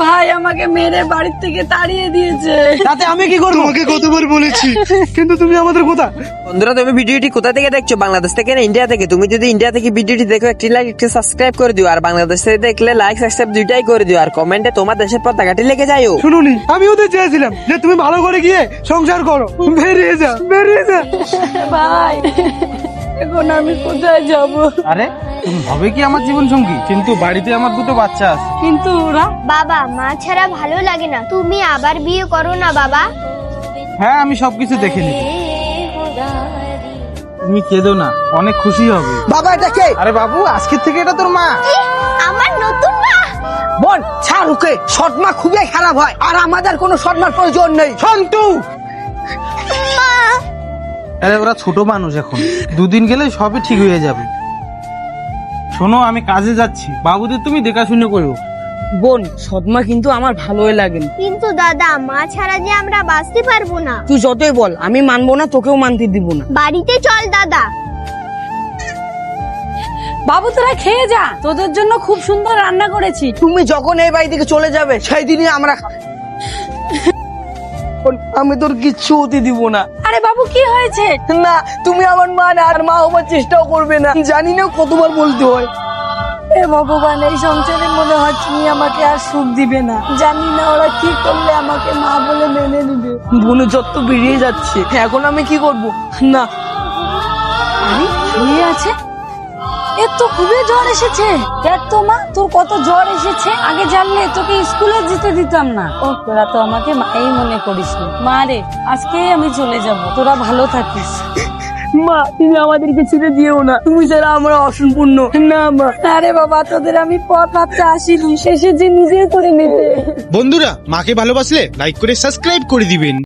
ভাই আমাকে মেরে বাড়ির থেকে তাড়িয়ে দিয়েছে। তাতে আমি কি করবো? তোমাকে কতবার বলেছি, কিন্তু তুমি আমাদের কোথা। বন্ধুরা, তুমি ভিডিওটি কোথা থেকে দেখছো? বাংলাদেশ থেকে না ইন্ডিয়া থেকে? তুমি যদি ইন্ডিয়া থেকে ভিডিওটি দেখো, একটি লাইক একটি সাবস্ক্রাইব করে দিও। আর বাংলাদেশ থেকে দেখলে লাইক সাবস্ক্রাইব দুইটাই করে দিও। আর কমেন্টে তোমার দেশের পতাকাটি লিখে যাও। শুনুনি, আমি ওদের চেয়েছিলাম যে তুমি ভালো করে গিয়ে সংসার করো। বেরিয়ে যা, বেরিয়ে যা। ভাই এখন আমি কোথায় যাব? আরে তুমি হবে কি আমার জীবন সঙ্গী, কিন্তু বাড়িতে আমার দুটো বাচ্চা আছে। কিন্তু ওরা বাবা, মা ছাড়া ভালো লাগে না, তুমি আবার বিয়ে করো না বাবা। হ্যাঁ, আমি সবকিছু দেখে নিব। তুমি কেঁদো না, অনেক খুশি হবে। বাবা এটা কে? আরে বাবু, আজকের থেকে এটা তোর মা। কি? আমার নতুন মা? বোন ছাড় ওকে, শর্টমা খুবই খারাপ হয়। আর আমাদের কোনো শর্টমার প্রয়োজন নেই। সন্তু, আরে ওরা ছোট মানুষ, এখন দুদিন গেলে সবই ঠিক হয়ে যাবে। শোনো, আমি কাজে যাচ্ছি, বাবুদের তুমি দেখাশুনো করো। বোন, সদমা কিন্তু আমার ভালোই লাগে না। কিন্তু দাদা, মা ছাড়া যে আমরা বাঁচতে পারবো না। তুই যতই বল, আমি মানবো না, তোকেও মানতে দিব না। বাড়িতে চল দাদা। বাবু তোরা খেয়ে যা, তোদের জন্য খুব সুন্দর রান্না করেছি। তুমি যখন এই বাড়ি থেকে চলে যাবে, সেই দিনই আমরা আমি তোর কিচ্ছু হতে দিব না। আরে বাবু কি হয়েছে? না, তুমি আমার মা না, আর মা হবার চেষ্টাও করবে না। জানি না কতবার বলতে হয়। এ ভগবান, এই সংসারে মনে হয় তুমি আমাকে আর সুখ দিবে না। জানি না ওরা কি করলে আমাকে মা বলে মেনে নিবে। বনু যত বেরিয়ে যাচ্ছে, এখন আমি কি করব? না, আরে শুয়ে আছে, এর তো খুবই জ্বর এসেছে। দেখ তো মা, তোর কত জ্বর এসেছে। আগে জানলে তোকে স্কুলে যেতে দিতাম না। ও তোরা তো আমাকে মাই মনে করিস না। মা রে, আজকে আমি চলে যাব, তোরা ভালো থাকিস। মা তুমি আমাদেরকে ছেড়ে দিও না, তুমি ছাড়া আমরা অসম্পূর্ণ। না মা। আরে বাবা, তোদের আমি পথ ভাবতে আসিনি, শেষে যে নিজে করে নিতে। বন্ধুরা, মাকে ভালোবাসলে লাইক করে সাবস্ক্রাইব করে দিবেন।